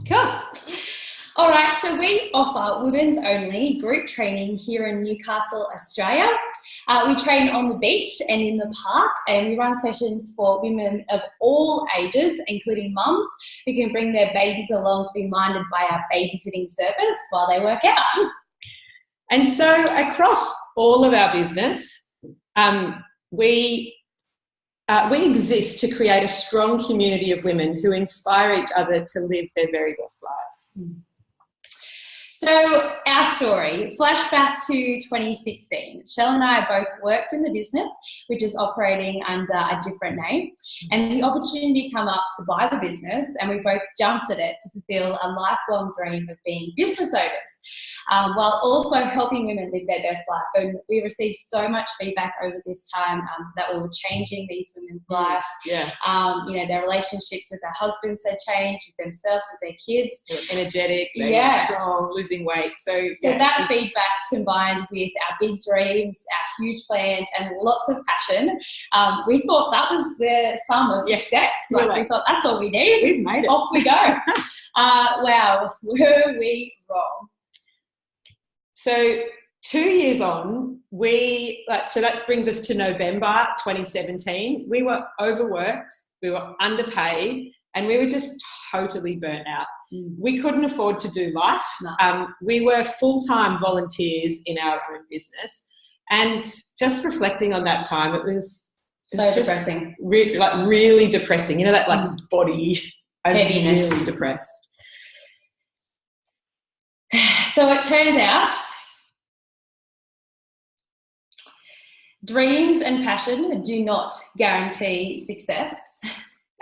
Cool. All right, so we offer women's only group training here in Newcastle, Australia. We train on the beach and in the park, and we run sessions for women of all ages, including mums who can bring their babies along to be minded by our babysitting service while they work out. And so across all of our business, we exist to create a strong community of women who inspire each other to live their very best lives. So our story, flashback to 2016. Shell and I both worked in the business, which is operating under a different name, and the opportunity came up to buy the business, and we both jumped at it to fulfill a lifelong dream of being business owners, while also helping women live their best life. And we received so much feedback over this time that we were changing these women's life. Yeah. You know, their relationships with their husbands had changed, with themselves, with their kids. They were energetic, they were strong, losing weight. So that feedback combined with our big dreams, our huge plans, and lots of passion, we thought that was the sum of success. We thought that's all we need. We've made it. Off we go. Wow, were we wrong? So 2 years on, so that brings us to November 2017. We were overworked, we were underpaid, and we were just totally burnt out. We couldn't afford to do life. No. We were full-time volunteers in our own business. And just reflecting on that time, it was depressing. Really depressing. You know, that body heaviness. Really depressed. So it turns out dreams and passion do not guarantee success.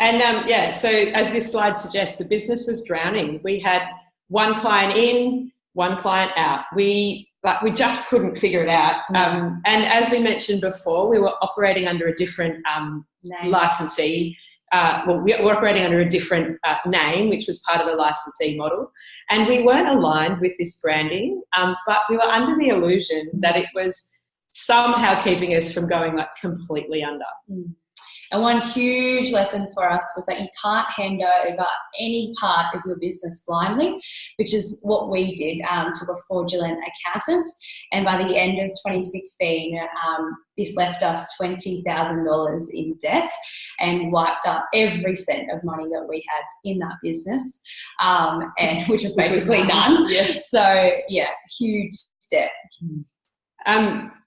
And so as this slide suggests, the business was drowning. We had one client in, one client out. We just couldn't figure it out. And as we mentioned before, we were operating under a different licensee. We were operating under a different name, which was part of a licensee model. And we weren't aligned with this branding, but we were under the illusion that it was somehow keeping us from going completely under. And one huge lesson for us was that you can't hand over any part of your business blindly, which is what we did to a fraudulent accountant. And by the end of 2016, this left us $20,000 in debt and wiped out every cent of money that we had in that business, and which was basically none. Yeah. So, huge debt.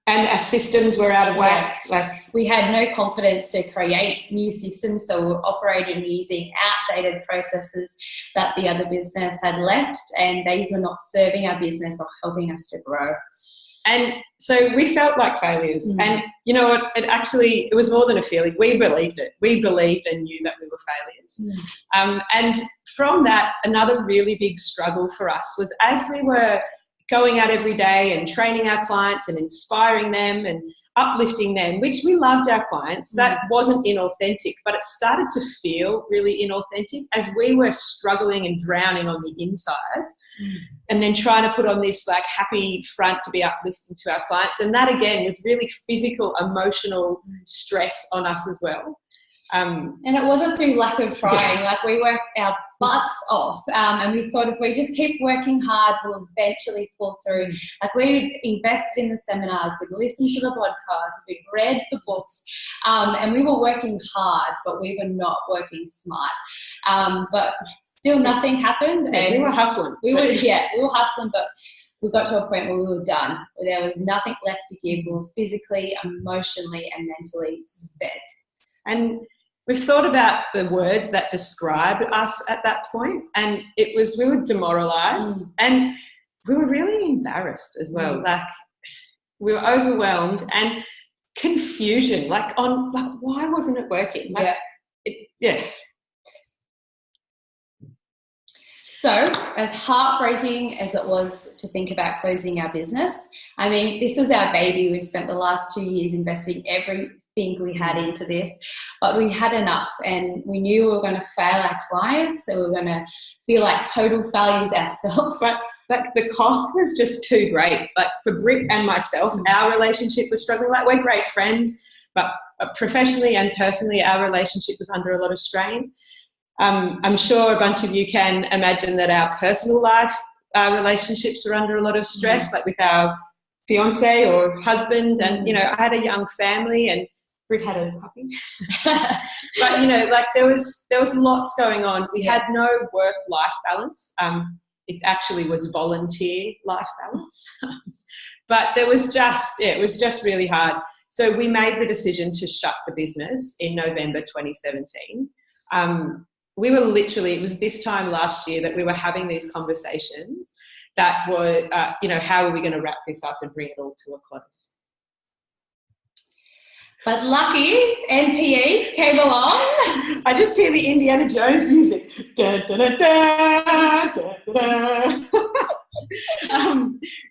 And our systems were out of whack. We had no confidence to create new systems, so we were operating using outdated processes that the other business had left, and these were not serving our business or helping us to grow. And so we felt like failures. And you know what? It was more than a feeling. We believed it. We believed and knew that we were failures. And from that, another really big struggle for us was, as we were going out every day and training our clients and inspiring them and uplifting them, which we loved our clients, that wasn't inauthentic, but it started to feel really inauthentic as we were struggling and drowning on the inside, and then trying to put on this happy front to be uplifting to our clients. And that again was really physical, emotional stress on us as well. And it wasn't through lack of trying. We worked our butts off, and we thought if we just keep working hard, we'll eventually pull through. We invested in the seminars, we'd listened to the podcasts, we'd read the books, and we were working hard, but we were not working smart. But still nothing happened. And we were hustling. We were hustling, but we got to a point where we were done. There was nothing left to give. We were physically, emotionally, and mentally spent. And we've thought about the words that described us at that point, and we were demoralised and we were really embarrassed as well. We were overwhelmed and confusion, why wasn't it working? So, as heartbreaking as it was to think about closing our business, I mean, this was our baby. We've spent the last 2 years investing everything we had into this, but we had enough, and we knew we were going to fail our clients, so we were going to feel like total failures ourselves. But the cost was just too great. For Britt and myself, our relationship was struggling. We're great friends, but professionally and personally, our relationship was under a lot of strain. I'm sure a bunch of you can imagine that our personal life relationships were under a lot of stress, like with our fiance or husband, and I had a young family, and Britt had a puppy. But like there was lots going on. We had no work-life balance. It actually was volunteer life balance. But there was it was just really hard. So we made the decision to shut the business in November 2017. We were literally, it was this time last year that we were having these conversations that were, how are we going to wrap this up and bring it all to a close? But lucky, NPE came along. I just hear the Indiana Jones music. Da, da, da, da, da, da, da.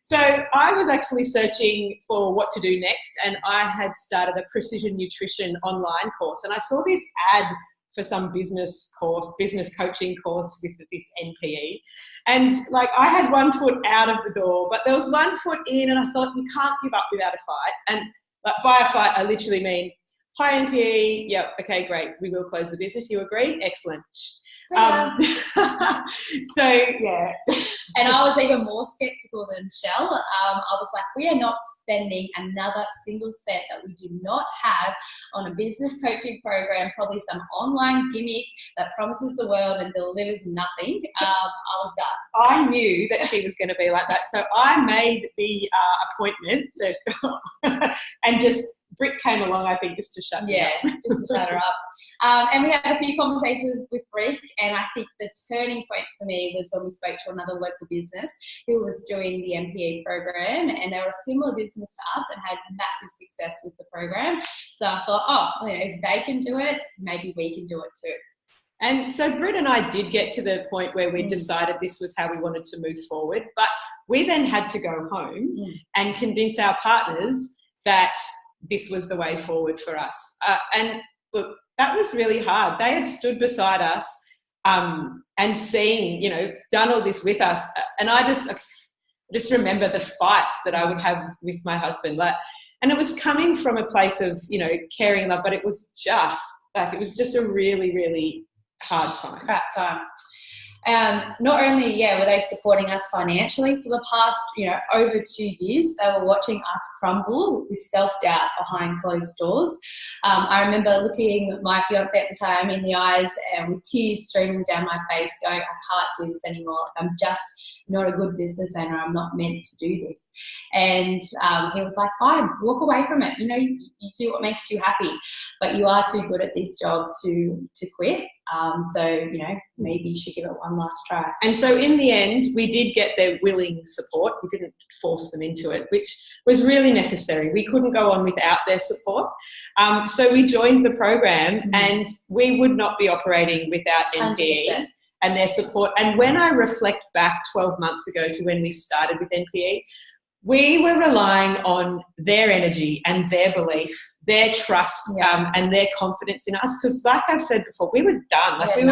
So I was actually searching for what to do next, and I had started a precision nutrition online course, and I saw this ad for some business coaching course with this NPE. And like I had one foot out of the door, but there was one foot in, and I thought, you can't give up without a fight. And by a fight, I literally mean, hi NPE, yep, okay, great, we will close the business, you agree? Excellent. So yeah. And I was even more skeptical than Shell. I was like, we are not spending another single cent that we do not have on a business coaching program, probably some online gimmick that promises the world and delivers nothing. I was done. I knew that she was going to be like that. So I made the appointment and just Britt came along, I think, just to shut her up. Just to shut her up. And we had a few conversations with Britt, and I think the turning point for me was when we spoke to another local business who was doing the MPE program, and they were a similar business to us and had massive success with the program. So I thought, if they can do it, maybe we can do it too. And so Britt and I did get to the point where we decided this was how we wanted to move forward, but we then had to go home and convince our partners that this was the way forward for us. And look, that was really hard. They had stood beside us and seen, done all this with us. And I just remember the fights that I would have with my husband. And it was coming from a place of, caring and love, but it was just a really, really hard time. Crap time. Not only were they supporting us financially for the past over 2 years, they were watching us crumble with self-doubt behind closed doors. I remember looking my fiance at the time in the eyes and with tears streaming down my face going, I can't do this anymore. I'm just not a good business owner. I'm not meant to do this. And he was like, fine, walk away from it. You do what makes you happy, but you are too good at this job to quit. So maybe you should give it one last try. And so in the end, we did get their willing support. We didn't force them into it, which was really necessary. We couldn't go on without their support. So we joined the program, and we would not be operating without NPE 100%. And their support. And when I reflect back 12 months ago to when we started with NPE, we were relying on their energy and their belief, their trust, and their confidence in us. Because like I've said before, we were done. We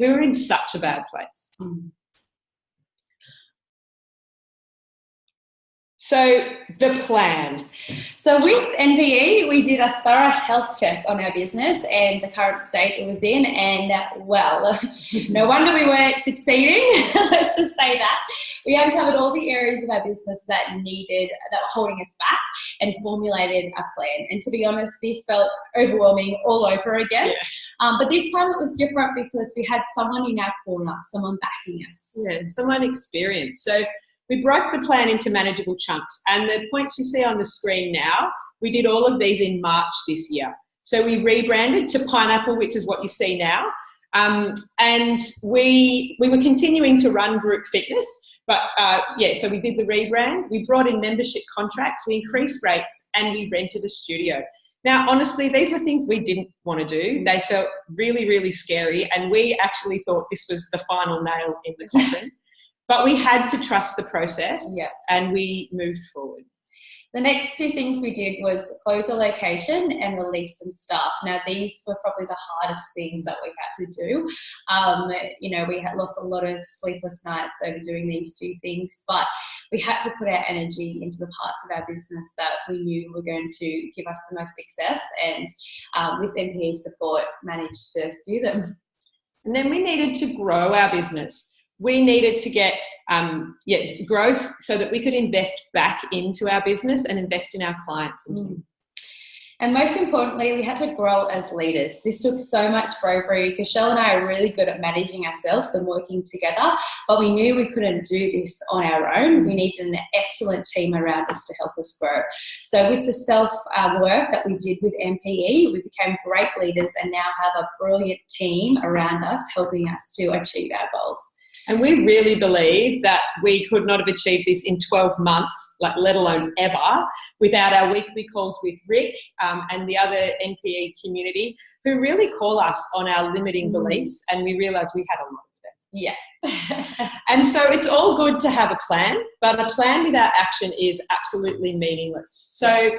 were in such a bad place. So the plan. So with NPE, we did a thorough health check on our business and the current state it was in, and no wonder we weren't succeeding. Let's just say that. We uncovered all the areas of our business that were holding us back, and formulated a plan. And to be honest, this felt overwhelming all over again. But this time it was different because we had someone in our corner, someone backing us. Someone experienced. So we broke the plan into manageable chunks, and the points you see on the screen now, we did all of these in March this year. So we rebranded to Pineapple, which is what you see now, and we were continuing to run group fitness, but so we did the rebrand, we brought in membership contracts, we increased rates, and we rented a studio. Now, honestly, these were things we didn't want to do. They felt really, really scary, and we actually thought this was the final nail in the coffin. But we had to trust the process, and we moved forward. The next two things we did was close a location and release some staff. Now, these were probably the hardest things that we had to do. We had lost a lot of sleepless nights over doing these two things, but we had to put our energy into the parts of our business that we knew were going to give us the most success, and with MPE support, managed to do them. And then we needed to grow our business. We needed to get growth so that we could invest back into our business and invest in our clients. And most importantly, we had to grow as leaders. This took so much bravery because Shell and I are really good at managing ourselves and working together, but we knew we couldn't do this on our own. We needed an excellent team around us to help us grow. So with the self-work that we did with MPE, we became great leaders and now have a brilliant team around us helping us to achieve our goals. And we really believe that we could not have achieved this in 12 months, let alone ever, without our weekly calls with Rick and the other NPE community who really call us on our limiting beliefs, and we realised we had a lot of them. Yeah. And so it's all good to have a plan, but a plan without action is absolutely meaningless. So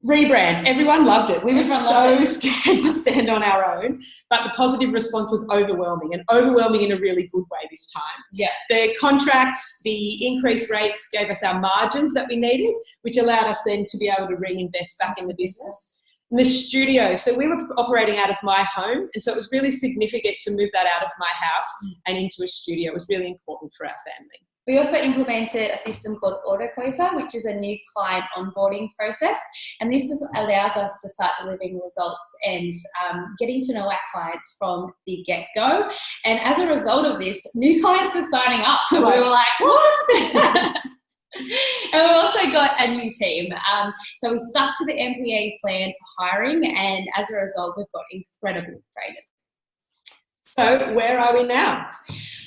rebrand, everyone loved it. We were so scared to stand on our own, but the positive response was overwhelming, and overwhelming in a really good way this time. Yeah. The contracts, the increased rates gave us our margins that we needed, which allowed us then to be able to reinvest back in the business. And the studio, so we were operating out of my home, and so it was really significant to move that out of my house and into a studio. It was really important for our family. We also implemented a system called AutoCloser, which is a new client onboarding process. And this allows us to start delivering results and getting to know our clients from the get-go. And as a result of this, new clients were signing up. We were like, what? And we also got a new team. So we stuck to the MPE plan for hiring, and as a result, we've got incredible trainers. So where are we now?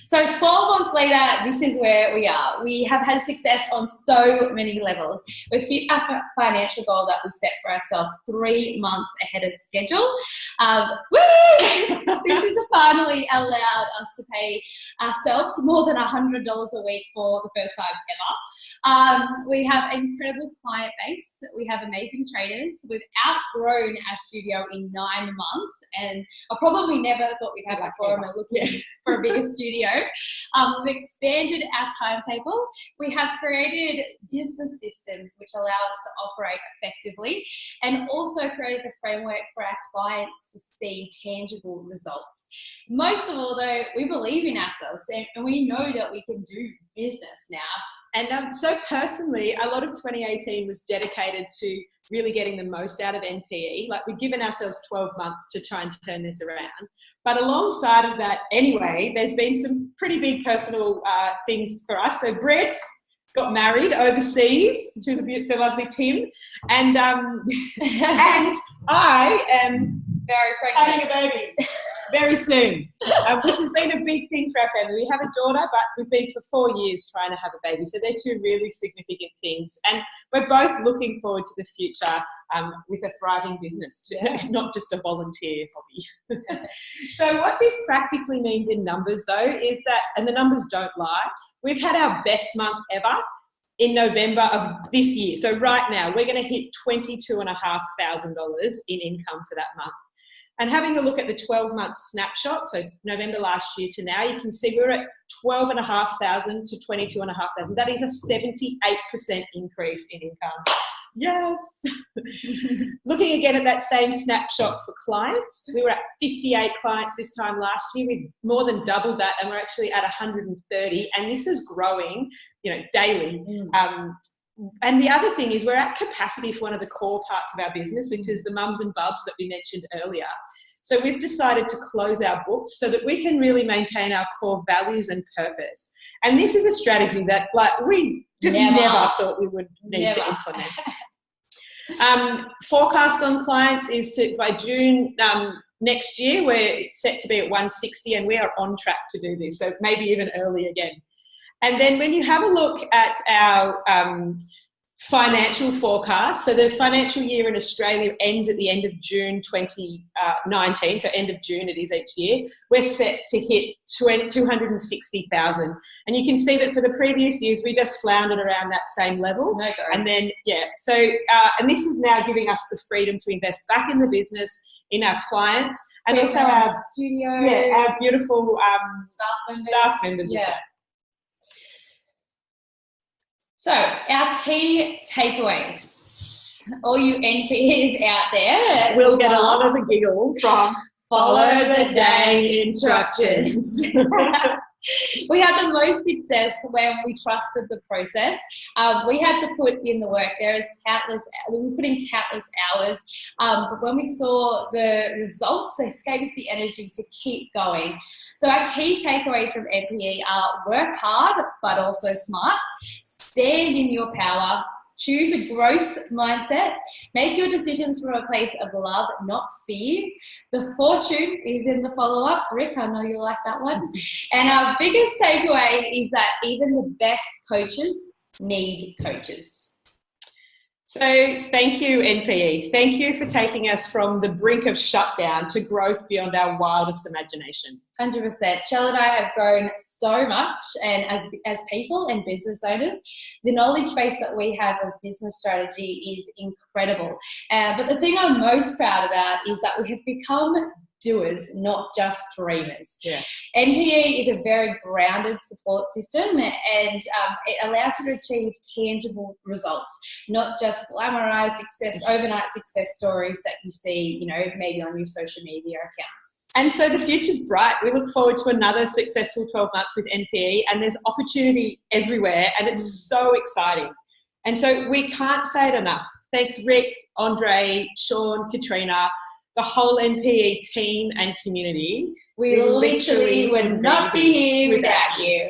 So 12 months later, this is where we are. We have had success on so many levels. We've hit our financial goal that we set for ourselves 3 months ahead of schedule. This has finally allowed us to pay ourselves more than $100 a week for the first time ever. We have an incredible client base. We have amazing traders. We've outgrown our studio in 9 months, and a problem we never thought we'd have before, and we're looking for a bigger studio. We've expanded our timetable. We have created business systems which allow us to operate effectively, and also created a framework for our clients to see tangible results. Most of all, though, we believe in ourselves, and we know that we can do business now. And so personally, a lot of 2018 was dedicated to really getting the most out of NPE. We've given ourselves 12 months to try and turn this around. But alongside of that, anyway, there's been some pretty big personal things for us. So Britt got married overseas to the lovely Tim. And I am very pregnant, having a baby very soon, which has been a big thing for our family. We have a daughter, but we've been for 4 years trying to have a baby. So they're two really significant things. And we're both looking forward to the future with a thriving business, not just a volunteer hobby. So what this practically means in numbers, though, is that, and the numbers don't lie, we've had our best month ever in November of this year. So right now, we're going to hit $22,500 in income for that month. And having a look at the 12-month snapshot, so November last year to now, you can see we're at $12,500 to $22,500. That is a 78% increase in income. Yes. Looking again at that same snapshot for clients, we were at 58 clients this time last year. We've more than doubled that, and we're actually at 130. And this is growing, daily. And the other thing is we're at capacity for one of the core parts of our business, which is the mums and bubs that we mentioned earlier. So we've decided to close our books so that we can really maintain our core values and purpose. And this is a strategy that we just never thought we would need to implement. Forecast on clients is to, by June next year, we're set to be at 160, and we are on track to do this. So maybe even early again. And then when you have a look at our financial forecast. So the financial year in Australia ends at the end of June 2019, so end of June it is each year. We're set to hit 260,000. And you can see that for the previous years, we just floundered around that same level. No go. And then, so, and this is now giving us the freedom to invest back in the business, in our clients, and also our studio. Yeah, our beautiful staff members. Yeah. So our key takeaways, all you NPEs out there will get a lot of a giggle from follow the dang instructions. We had the most success when we trusted the process. We had to put in the work. We put in countless hours, but when we saw the results, this gave us the energy to keep going. So our key takeaways from NPE are work hard, but also smart. Stand in your power. Choose a growth mindset. Make your decisions from a place of love, not fear. The fortune is in the follow-up. Rick, I know you like that one. And our biggest takeaway is that even the best coaches need coaches. So thank you, NPE. Thank you for taking us from the brink of shutdown to growth beyond our wildest imagination. 100%. Shell and I have grown so much, and as people and business owners, the knowledge base that we have of business strategy is incredible. But the thing I'm most proud about is that we have become doers, not just dreamers. Yeah. NPE is a very grounded support system, and it allows you to achieve tangible results, not just glamorized success, overnight success stories that you see, maybe on your social media accounts. And so the future's bright. We look forward to another successful 12 months with NPE, and there's opportunity everywhere, and it's so exciting. And so we can't say it enough. Thanks, Rick, Andre, Sean, Katrina, the whole NPE team and community. We literally would not be here without you.